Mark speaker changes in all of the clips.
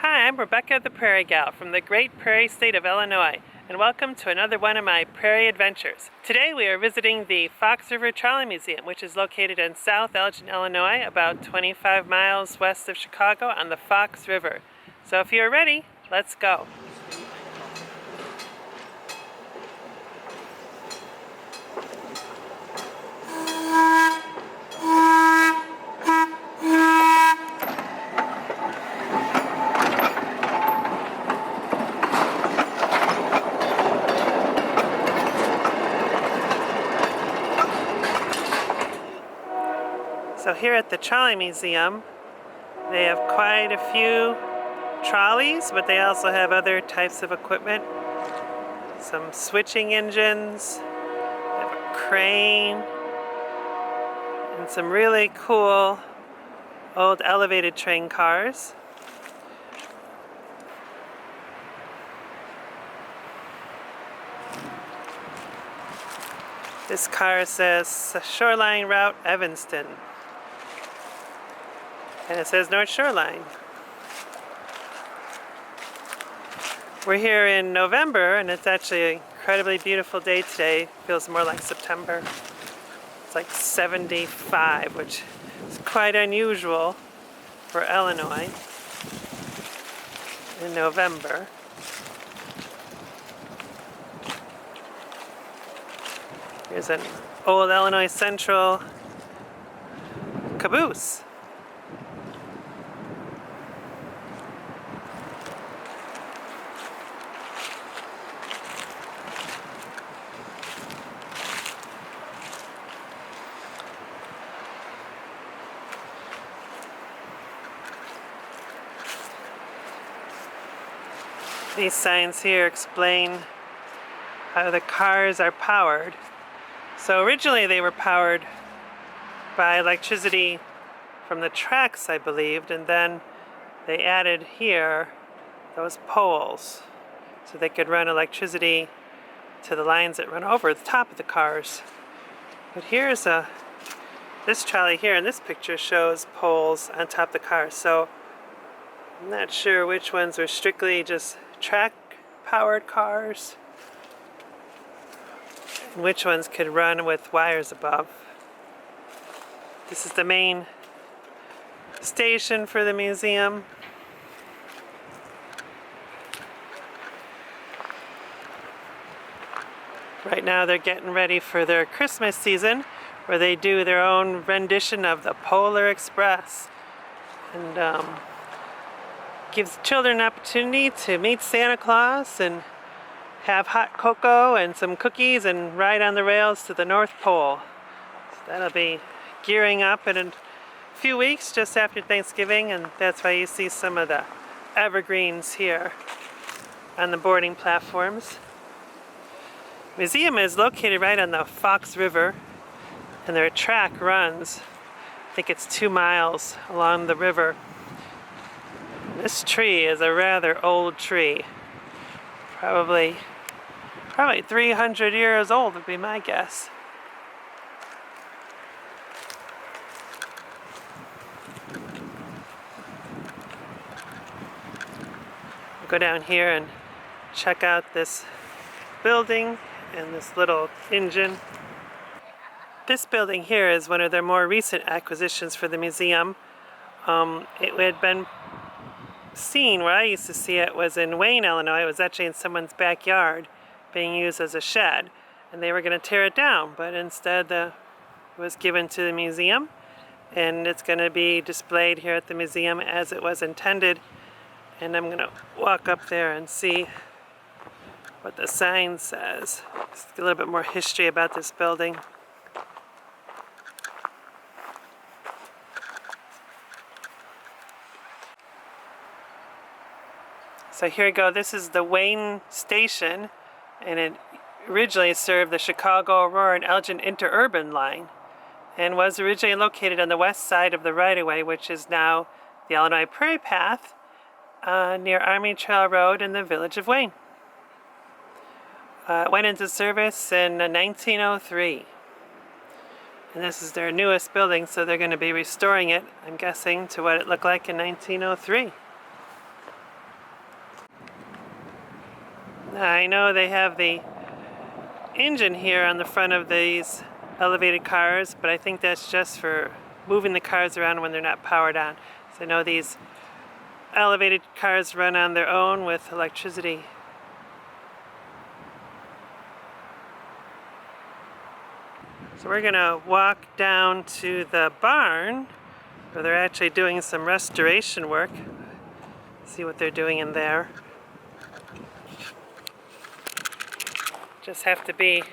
Speaker 1: Hi, I'm Rebecca the Prairie Gal from the great Prairie state of Illinois, and welcome to another one of my Prairie adventures. Today we are visiting the Fox River Trolley Museum, which is located in South Elgin, Illinois, about 25 miles west of Chicago on the Fox River. So if you're ready, let's go. So here at the Trolley Museum, they have quite a few trolleys, but they also have other types of equipment. Some switching engines, they have a crane, and some really cool old elevated train cars. This car says Shoreline Route Evanston. And it says North Shoreline. We're here in November, and it's actually an incredibly beautiful day today. Feels more like September. It's like 75, which is quite unusual for Illinois in November. Here's an old Illinois Central caboose. These signs here explain how the cars are powered. So originally they were powered by electricity from the tracks, I believed, and then they added here those poles so they could run electricity to the lines that run over the top of the cars. But here's this trolley here in this picture shows poles on top of the car, so I'm not sure which ones were strictly just track-powered cars and which ones could run with wires above. This is the main station for the museum. Right now they're getting ready for their Christmas season, where they do their own rendition of the Polar Express, and gives children an opportunity to meet Santa Claus and have hot cocoa and some cookies and ride on the rails to the North Pole. So that'll be gearing up in a few weeks, just after Thanksgiving, and that's why you see some of the evergreens here on the boarding platforms. The museum is located right on the Fox River, and their track runs, I think it's 2 miles along the river. This tree is a rather old tree. Probably 300 years old would be my guess. We'll go down here and check out this building and this little engine. This building here is one of their more recent acquisitions for the museum. It had been seen, where I used to see it was in Wayne, Illinois. It was actually in someone's backyard being used as a shed, and they were going to tear it down, but instead it was given to the museum, and it's going to be displayed here at the museum as it was intended. And I'm going to walk up there and see what the sign says. Just a little bit more history about this building. So here we go. This is the Wayne Station, and it originally served the Chicago, Aurora, and Elgin interurban line, and was originally located on the west side of the right-of-way, which is now the Illinois Prairie Path, near Army Trail Road in the village of Wayne. It went into service in 1903. And this is their newest building, so they're going to be restoring it, I'm guessing, to what it looked like in 1903. I know they have the engine here on the front of these elevated cars, but I think that's just for moving the cars around when they're not powered on. So I know these elevated cars run on their own with electricity. So we're gonna walk down to the barn where they're actually doing some restoration work. See what they're doing in there. Just have to be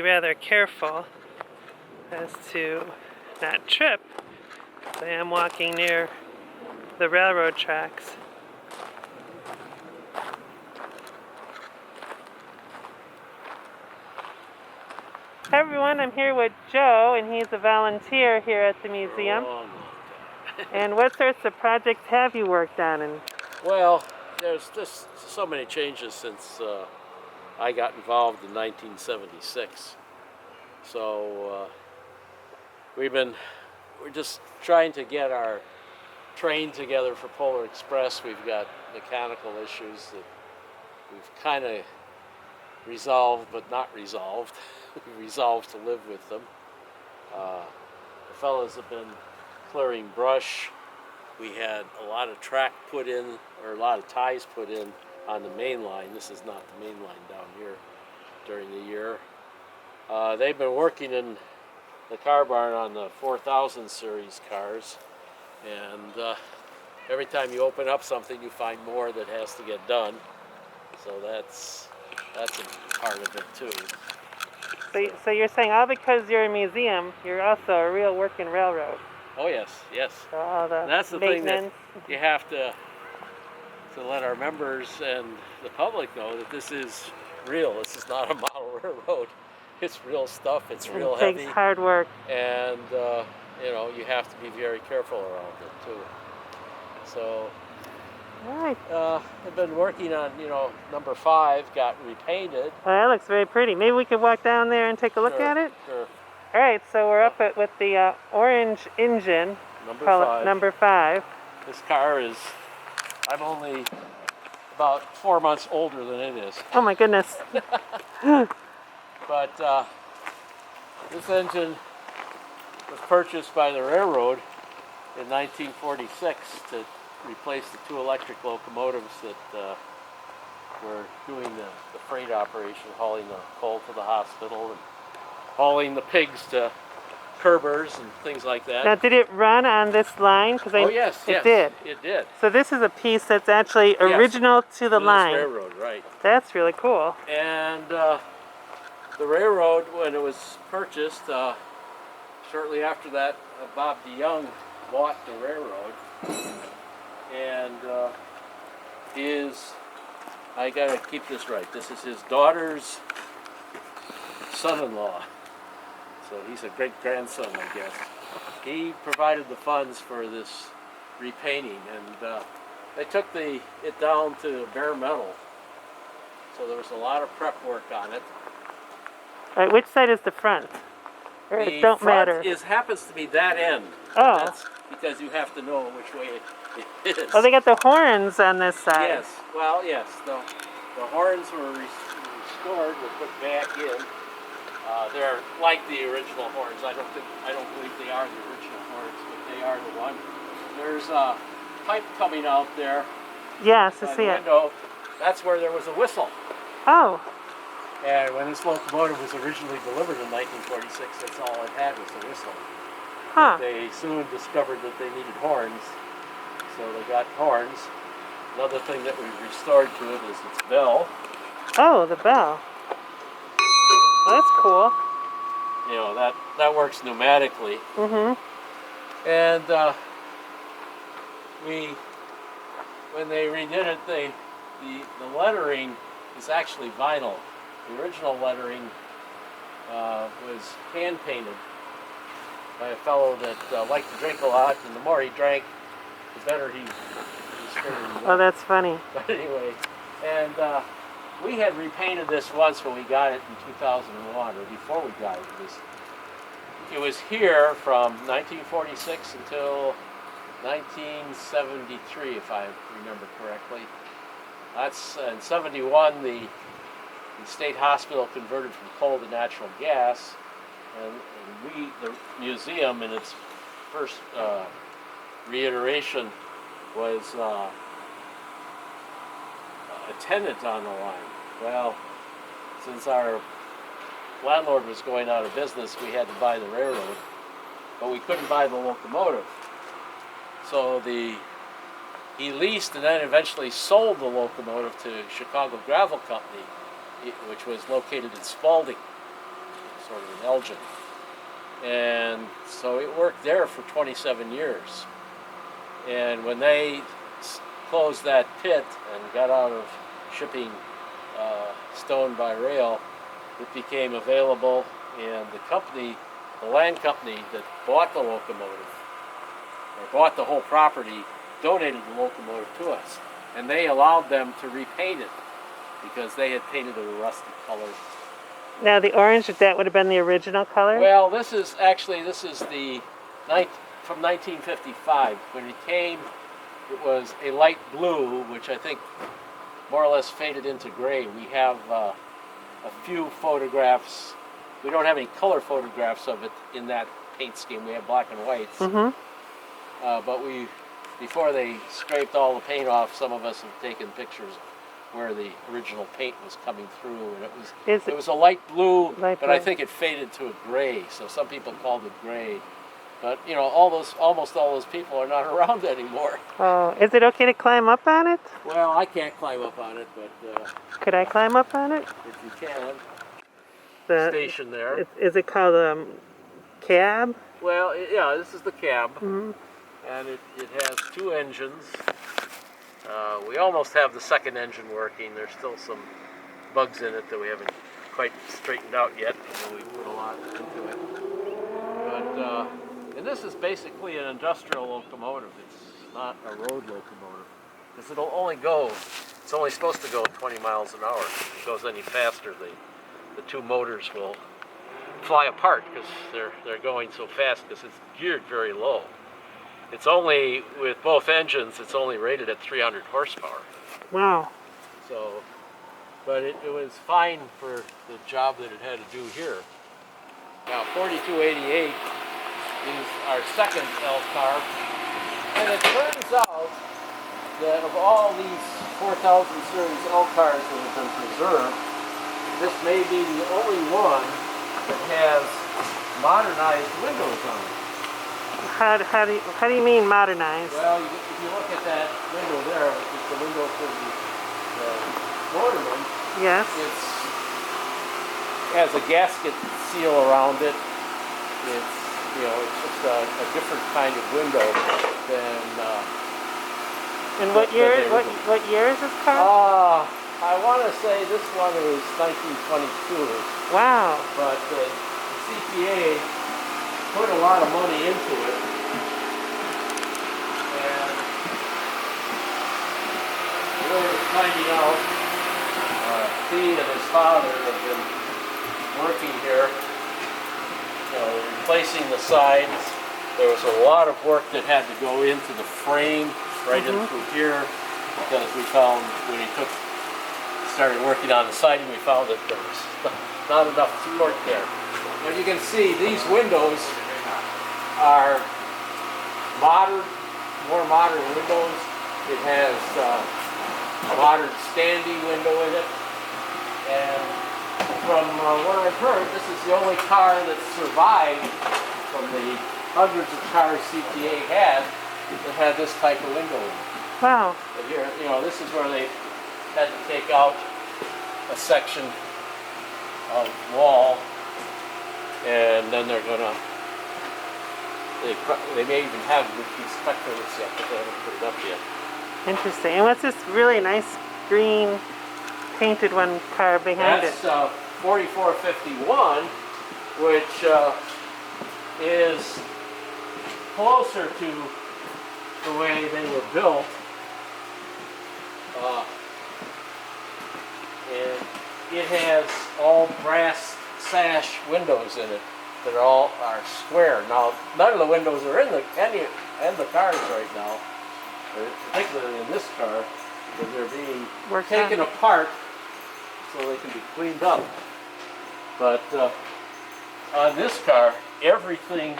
Speaker 1: rather careful as to not trip. I am walking near the railroad tracks. Hi everyone, I'm here with Joe, and he's a volunteer here at the museum. And what sorts of projects have you worked on?
Speaker 2: Well, there's just so many changes since I got involved in 1976. So we're just trying to get our train together for Polar Express. We've got mechanical issues that we've kind of resolved but not resolved. We resolved to live with them. The fellows have been clearing brush. We had a lot of track put in, or a lot of ties put in on the main line. This is not the main line down here during the year. They've been working in the car barn on the 4000 series cars, and every time you open up something you find more that has to get done. So that's a part of it too.
Speaker 1: So you're saying all because you're a museum, you're also a real working railroad.
Speaker 2: Oh yes, yes.
Speaker 1: So all the
Speaker 2: that's the thing that you have to let our members and the public know that this is real. This is not a model railroad. It's real stuff. It's real heavy.
Speaker 1: It takes hard work.
Speaker 2: And you know, you have to be very careful around it too. So
Speaker 1: right.
Speaker 2: I've been working on, number 5 got repainted.
Speaker 1: Well, that looks very pretty. Maybe we could walk down there and take a look at it?
Speaker 2: Sure.
Speaker 1: All right, so we're up with the orange engine. Number 5.
Speaker 2: This car is, I'm only about 4 months older than it is.
Speaker 1: Oh my goodness.
Speaker 2: But this engine was purchased by the railroad in 1946 to replace the 2 electric locomotives that were doing the freight operation, hauling the coal to the hospital and hauling the pigs to Kerbers and things like that.
Speaker 1: Now, did it run on this line?
Speaker 2: Oh yes,
Speaker 1: it did.
Speaker 2: It did.
Speaker 1: So this is a piece that's actually original to the line.
Speaker 2: This railroad, right?
Speaker 1: That's really cool.
Speaker 2: And the railroad, when it was purchased, shortly after that, Bob DeYoung bought the railroad, and I gotta keep this right. This is his daughter's son-in-law. So he's a great-grandson, I guess. He provided the funds for this repainting, and they took it down to bare metal. So there was a lot of prep work on it.
Speaker 1: All right, which side is the front? Or it don't matter.
Speaker 2: The front happens to be that end.
Speaker 1: Oh.
Speaker 2: That's because you have to know which way it is.
Speaker 1: Oh, they got the horns on this side.
Speaker 2: Yes. Well, yes. The horns were restored, were put back in. They're like the original horns. I don't believe they are the original horns, but they are the one. There's a pipe coming out there.
Speaker 1: Yes, I see it.
Speaker 2: That's where there was a whistle.
Speaker 1: Oh.
Speaker 2: And when this locomotive was originally delivered in 1946, that's all it had was a whistle.
Speaker 1: Huh.
Speaker 2: But they soon discovered that they needed horns, so they got horns. Another thing that we've restored to it is its bell.
Speaker 1: Oh, the bell. Well, that's cool.
Speaker 2: That works pneumatically.
Speaker 1: Mm-hmm.
Speaker 2: And when they redid it, the lettering is actually vinyl. The original lettering was hand painted by a fellow that liked to drink a lot, and the more he drank, the better he screamed.
Speaker 1: Oh, that's funny.
Speaker 2: But anyway, and we had repainted this once when we got it in 2001, or before we got it. It was here from 1946 until 1973, if I remember correctly. That's in '71. The state hospital converted from coal to natural gas, and the museum in its first reiteration was a tenant on the line. Well, since our landlord was going out of business, we had to buy the railroad, but we couldn't buy the locomotive. So he leased and then eventually sold the locomotive to Chicago Gravel Company, which was located in Spalding, sort of in Elgin. And so it worked there for 27 years. And when they closed that pit and got out of shipping stone by rail, it became available, and the company, the land company that bought the locomotive, or bought the whole property, donated the locomotive to us. And they allowed them to repaint it because they had painted it a rusty color.
Speaker 1: Now the orange, that would have been the original color?
Speaker 2: Well, this is the from 1955. When it came, it was a light blue, which I think more or less faded into gray. We have a few photographs. We don't have any color photographs of it in that paint scheme. We have black and whites.
Speaker 1: Mm-hmm.
Speaker 2: But before they scraped all the paint off, some of us have taken pictures where the original paint was coming through, and it was a light blue, but I think it faded to a gray. So some people called it gray. But you know, almost all those people are not around anymore.
Speaker 1: Oh, is it okay to climb up on it?
Speaker 2: Well, I can't climb up on it, but
Speaker 1: could I climb up on it?
Speaker 2: If you can,
Speaker 1: the
Speaker 2: station there.
Speaker 1: Is it called cab?
Speaker 2: Well, yeah, this is the cab,
Speaker 1: mm-hmm.
Speaker 2: And it has two engines. We almost have the second engine working. There's still some bugs in it that we haven't quite straightened out yet, although we put a lot into it. But and this is basically an industrial locomotive. It's not a road locomotive because it'll only go. It's only supposed to go 20 miles an hour. If it goes any faster, the two motors will fly apart because they're going so fast because it's geared very low. It's only, with both engines, it's only rated at 300 horsepower.
Speaker 1: Wow.
Speaker 2: So, but it was fine for the job that it had to do here. Now, 4288 is our second L car, and it turns out that of all these 4000 series L cars that have been preserved, this may be the only one that has modernized windows on it.
Speaker 1: How do you mean modernized?
Speaker 2: Well, if you look at that window there, which is the window for the motorman,
Speaker 1: yes,
Speaker 2: it has a gasket seal around it. It's it's just a different kind of window than.
Speaker 1: And what year is this car?
Speaker 2: I want to say this one is 1922.
Speaker 1: Wow.
Speaker 2: But the CPA put a lot of money into it, and the way we're finding out, he and his father have been working here, replacing the sides. There was a lot of work that had to go into the frame right in through here, because we found when he started working on the siding, we found that there was not enough support there. But you can see these windows are more modern windows. It has a modern standing window in it. And from what I've heard, this is the only car that survived from the hundreds of cars CTA had that had this type of window in it.
Speaker 1: Wow.
Speaker 2: But here, this is where they had to take out a section of wall, and then they're gonna. They may even have these spectrums yet, but they haven't put it up yet.
Speaker 1: Interesting. And what's this really nice green painted one car behind it?
Speaker 2: That's 4451, which is closer to the way they were built. And it has all brass sash windows in it that are square. Now, none of the windows are in and the cars right now, particularly in this car, because they're being taken apart so they can be cleaned up. But on this car, everything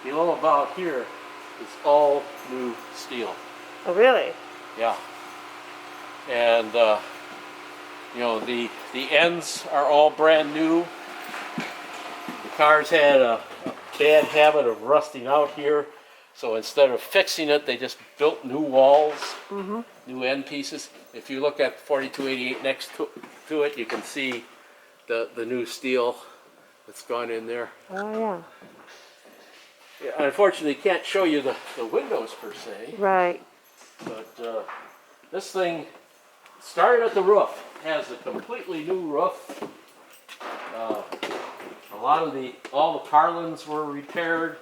Speaker 2: below about here is all new steel.
Speaker 1: Oh, really?
Speaker 2: Yeah. And you know, the ends are all brand new. The cars had a bad habit of rusting out here, so instead of fixing it, they just built new walls, new end pieces. If you look at 4288 next to it, you can see the new steel that's gone in there.
Speaker 1: Oh, yeah.
Speaker 2: Yeah, unfortunately, can't show you the windows per se,
Speaker 1: Right.
Speaker 2: but this thing started at the roof. Has a completely new roof. All the carlins were repaired.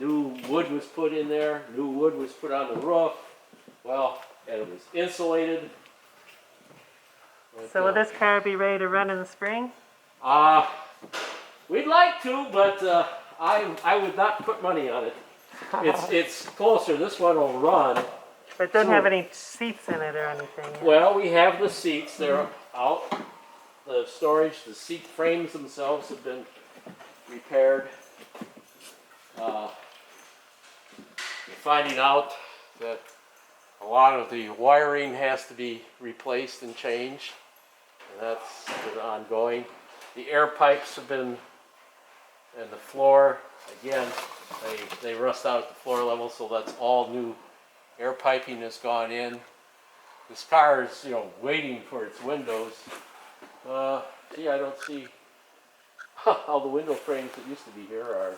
Speaker 2: New wood was put in there. New wood was put on the roof. Well, and it was insulated. But,
Speaker 1: So will this car be ready to run in the spring?
Speaker 2: We'd like to, but I would not put money on it. It's closer. This one will run.
Speaker 1: But it doesn't have any seats in it or anything. Yet.
Speaker 2: Well, we have the seats. They're out. The storage, the seat frames themselves have been repaired. Finding out that a lot of the wiring has to be replaced and changed. And that's been ongoing. The air pipes have been, and the floor, again, they rust out at the floor level, so that's all new. Air piping has gone in. This car is, you know, waiting for its windows. Gee, I don't see how the window frames that used to be here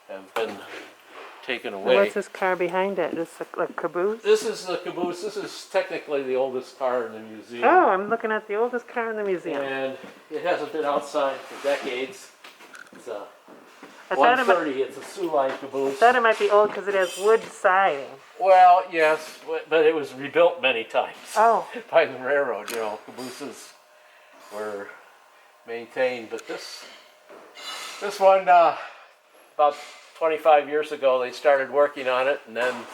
Speaker 2: have been taken away.
Speaker 1: So what's this car behind it? Is this a caboose?
Speaker 2: This is the caboose. This is technically the oldest car in the museum.
Speaker 1: Oh, I'm looking at the oldest car in the museum.
Speaker 2: And it hasn't been outside for decades. It's a
Speaker 1: I thought
Speaker 2: 130. It's a Sioux Line caboose.
Speaker 1: I thought it might be old because it has wood siding.
Speaker 2: Well, yes, but it was rebuilt many times.
Speaker 1: Oh.
Speaker 2: By the railroad, you know, cabooses were maintained. But this one, about 25 years ago, they started working on it, and then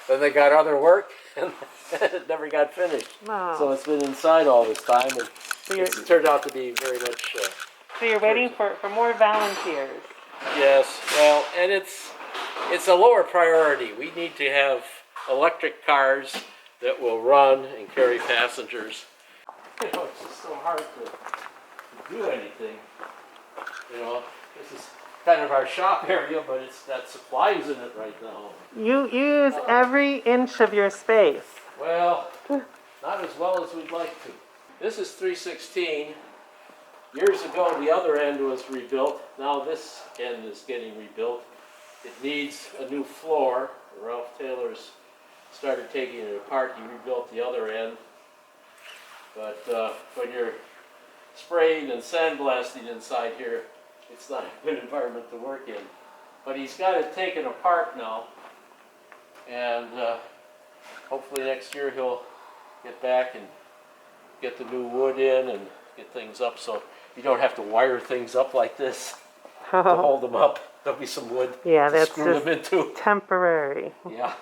Speaker 2: they got other work, and it never got finished.
Speaker 1: Oh.
Speaker 2: So it's been inside all this time, and
Speaker 1: So
Speaker 2: it's turned out to be very much.
Speaker 1: So you're waiting for more volunteers.
Speaker 2: Yes, well, and it's a lower priority. We need to have electric cars that will run and carry passengers. You know, it's just so hard to do anything. You know, this is kind of our shop area, but it's got supplies in it right now.
Speaker 1: You use every inch of your space.
Speaker 2: Well, not as well as we'd like to. This is 316. Years ago, the other end was rebuilt. Now this end is getting rebuilt. It needs a new floor. Ralph Taylor's started taking it apart. He rebuilt the other end. But when you're spraying and sandblasting inside here, it's not a good environment to work in. But he's got it taken apart now. And hopefully next year he'll get back and get the new wood in and get things up so you don't have to wire things up like this to hold them up. There'll be some wood to screw them into.
Speaker 1: Temporary.
Speaker 2: Yeah.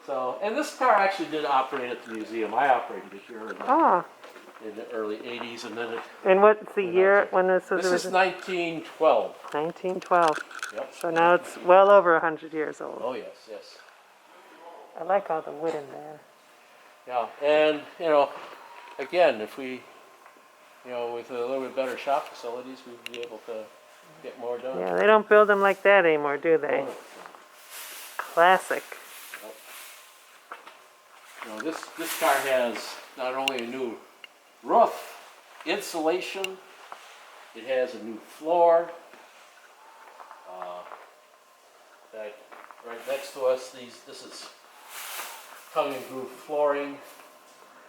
Speaker 2: So, and this car actually did operate at the museum. I operated it here in the early 80s, and then it.
Speaker 1: And what's the year when this was?
Speaker 2: This is 1912.
Speaker 1: 1912.
Speaker 2: Yep.
Speaker 1: So now it's well over 100 years old.
Speaker 2: Oh yes, yes.
Speaker 1: I like all the wood in there.
Speaker 2: Yeah, and you know, again, if we, you know, with a little bit better shop facilities, we'd be able to get more done.
Speaker 1: Yeah, they don't build them like that anymore, do they?
Speaker 2: Oh, no.
Speaker 1: Classic.
Speaker 2: You know, this car has not only a new roof, insulation, it has a new floor. Right next to us, this is tongue and groove flooring.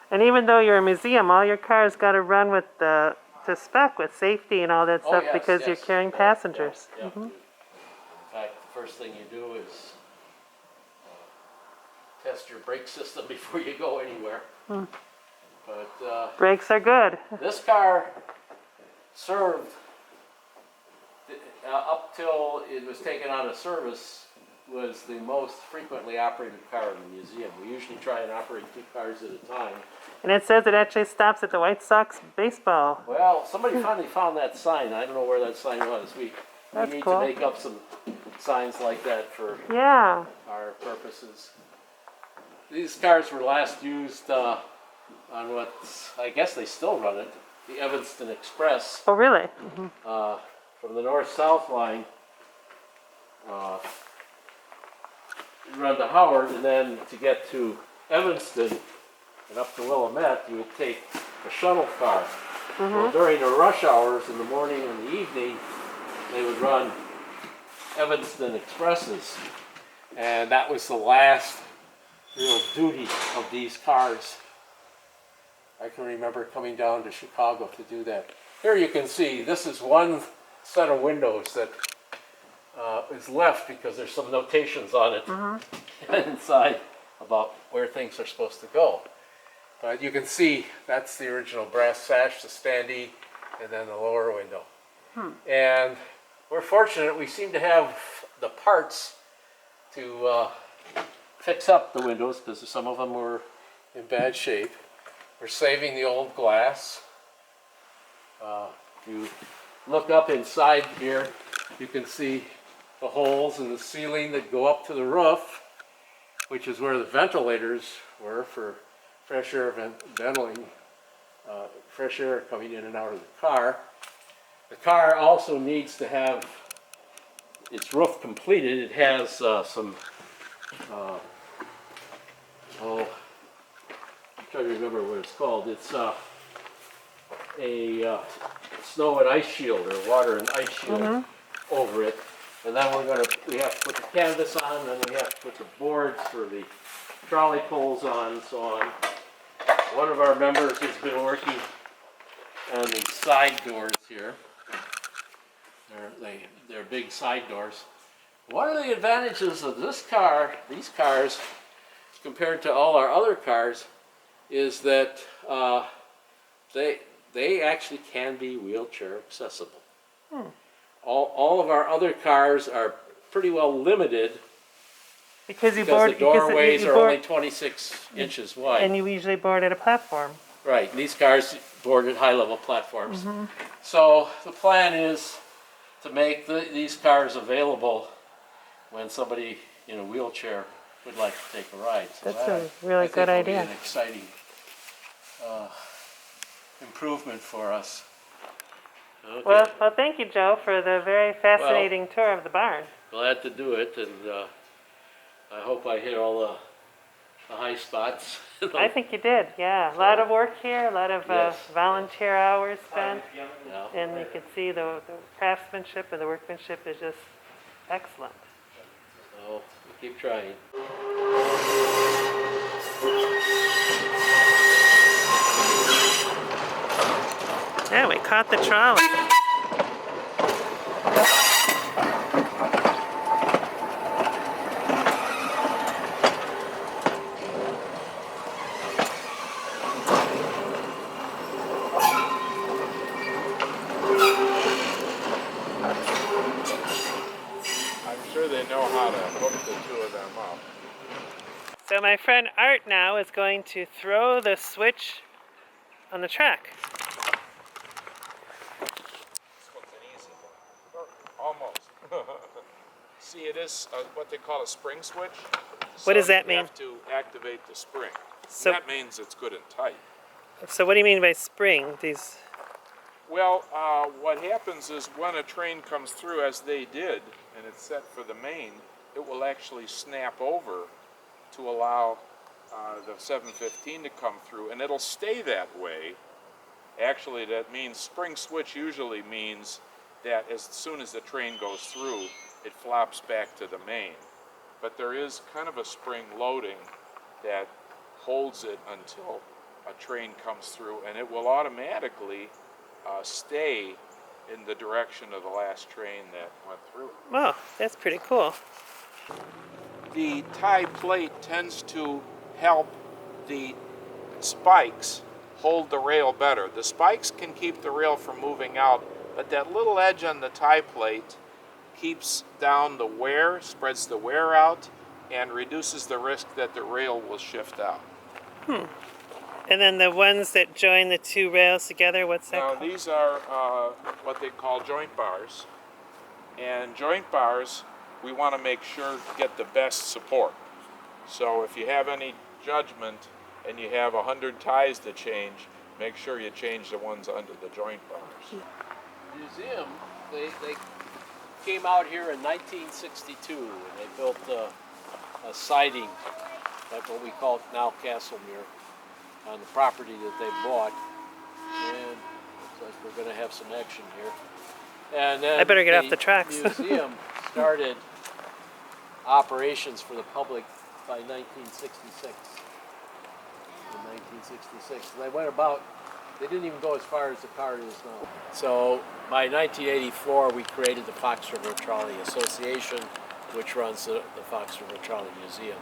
Speaker 1: And even though you're a museum, all your cars got to run with to spec with safety and all that stuff
Speaker 2: Yes,
Speaker 1: because
Speaker 2: yes.
Speaker 1: you're carrying passengers.
Speaker 2: Yeah. In fact, the first thing you do is test your brake system before you go anywhere. But
Speaker 1: Brakes are good.
Speaker 2: this car served up till it was taken out of service was the most frequently operated car in the museum. We usually try and operate 2 cars at a time.
Speaker 1: And it says it actually stops at the White Sox baseball.
Speaker 2: Well, somebody finally found that sign. I don't know where that sign was. We need
Speaker 1: cool.
Speaker 2: to make up some signs like that for
Speaker 1: Yeah.
Speaker 2: our purposes. These cars were last used on what, I guess they still run it, the Evanston Express.
Speaker 1: Oh, really?
Speaker 2: From the north-south line, you run to Howard, and then to get to Evanston and up to Willamette, you would take a shuttle car. Well, during the rush hours in the morning and the evening, they would run Evanston Expresses. And that was the last real duty of these cars. I can remember coming down to Chicago to do that. Here you can see, this is one set of windows that is left because there's some notations on it inside about where things are supposed to go. But you can see that's the original brass sash, the standee, and then the lower window. And we're fortunate we seem to have the parts to fix up the windows because some of them were in bad shape. We're saving the old glass. If you look up inside here, you can see the holes in the ceiling that go up to the roof, which is where the ventilators were for fresh air ventilating, fresh air coming in and out of the car. The car also needs to have its roof completed. It has some, I'm trying to remember what it's called. It's a snow and ice shield, or water and ice shield over it. And then we have to put the canvas on, and then we have to put the boards for the trolley poles on, and so on. One of our members has been working on the side doors here. They're big side doors. One of the advantages of these cars, compared to all our other cars, is that they actually can be wheelchair accessible. All of our other cars are pretty well limited
Speaker 1: Because the
Speaker 2: doorways are only 26 inches wide.
Speaker 1: And you usually board at a platform.
Speaker 2: Right, and these cars board at high-level platforms. So the plan is to make these cars available when somebody in a wheelchair would like to take a ride. So
Speaker 1: That's a really good
Speaker 2: I think
Speaker 1: idea.
Speaker 2: will be an exciting improvement for us. Okay.
Speaker 1: Well, thank you, Joe, for the very fascinating tour of the barn.
Speaker 2: Glad to do it, and I hope I hit all the high spots.
Speaker 1: I think you did, yeah. A lot of work here, a lot of
Speaker 2: Yes.
Speaker 1: volunteer hours spent,
Speaker 2: Yeah.
Speaker 1: and you can see the craftsmanship and the workmanship is just excellent.
Speaker 2: So we keep trying.
Speaker 1: Yeah, we caught the trolley.
Speaker 3: I'm sure they know how to hook the two of them up.
Speaker 1: So my friend Art now is going to throw the switch on the track.
Speaker 3: This one's an easy one. Almost. See, it is what they call a spring switch.
Speaker 1: What does that
Speaker 3: You
Speaker 1: mean?
Speaker 3: have to activate the spring.
Speaker 1: So-
Speaker 3: that means it's good and tight.
Speaker 1: So what do you mean by spring? These.
Speaker 3: Well, what happens is when a train comes through, as they did, and it's set for the main, it will actually snap over to allow the 715 to come through, and it'll stay that way. Actually, that means spring switch usually means that as soon as the train goes through, it flops back to the main. But there is kind of a spring loading that holds it until a train comes through, and it will automatically stay in the direction of the last train that went through.
Speaker 1: Oh, that's pretty cool.
Speaker 3: The tie plate tends to help the spikes hold the rail better. The spikes can keep the rail from moving out, but that little edge on the tie plate keeps down the wear, spreads the wear out, and reduces the risk that the rail will shift out.
Speaker 1: And then the ones that join the two rails together, what's that
Speaker 3: Now
Speaker 1: called?
Speaker 3: these are what they call joint bars. And joint bars, we want to make sure get the best support. So if you have any judgment and you have 100 ties to change, make sure you change the ones under the joint bars.
Speaker 2: Museum, they came out here in 1962 and they built a siding, like what we call now Castlemere, on the property that they bought. And looks like we're going to have some action here. And then
Speaker 1: I better get off the tracks.
Speaker 2: museum started operations for the public by 1966. In 1966, they went about. They didn't even go as far as the car is now. So by 1984, we created the Fox River Trolley Association, which runs the Fox River Trolley Museum,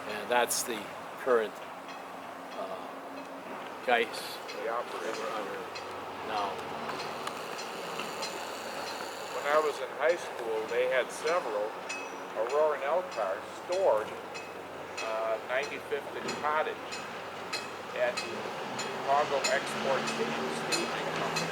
Speaker 2: and that's the current guys
Speaker 3: The operator.
Speaker 2: now.
Speaker 3: When I was in high school, they had several Aurora and L cars stored 95th and Cottage at the Chicago Export Staging Company.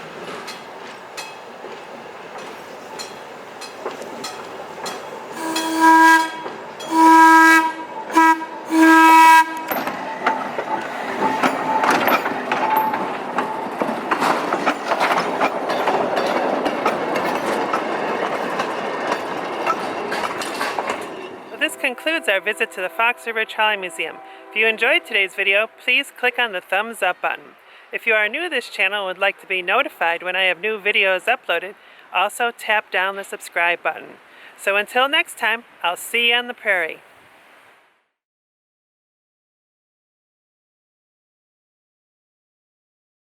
Speaker 1: This concludes our visit to the Fox River Trolley Museum. If you enjoyed today's video, please click on the thumbs up button. If you are new to this channel and would like to be notified when I have new videos uploaded, also tap down the subscribe button. So until next time, I'll see you on the prairie.